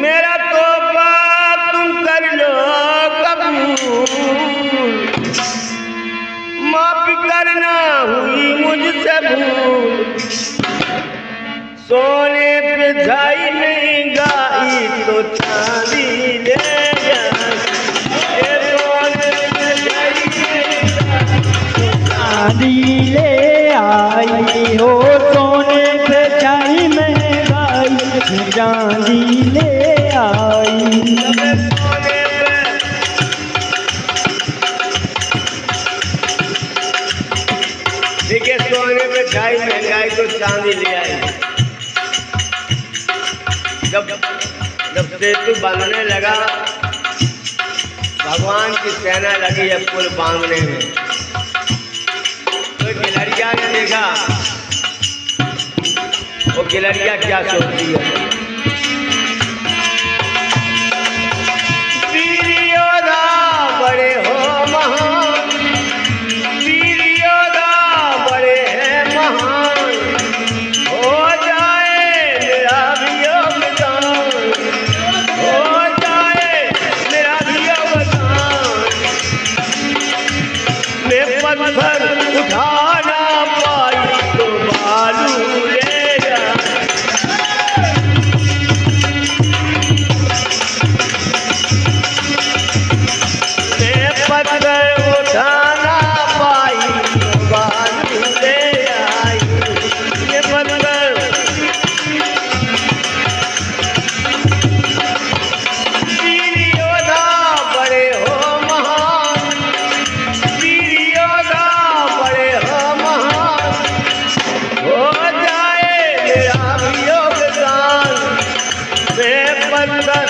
मेरा तोबा तुम कर लो कबूल, माफ करना हुई मुझसे भूल। सोने पे जाई नहीं गाई तो चांदी ले जाए, सोने पे जाई तो चांदी ले आई हो, सोने पे जाई महंगाई चांदी ले आई। देखिए सोने पे छाई महंगाई तो चांदी ले आई। जब सेतु बनने लगा, भगवान की सेना लगी है पुल बांधने में। तो गिलहरिया ने देखा, वो गिलहरिया क्या सोचती है, वीर योद्धा बड़े हो महान, वीर योद्धा बड़े हैं महान, हो जाए मेरा भी योगदान, हो जाए मेरा भी योगदान। मैं पत्थर उठा ना पाई तो बालू ले जा, मैं पत्थर उठा ना पाई तो बालू ले आई। ये पत्थर वीर योद्धा बड़े हो महान, वीर योद्धा बड़े हो महान, हो जाए मेरा भी योगदान। मैं पत्थर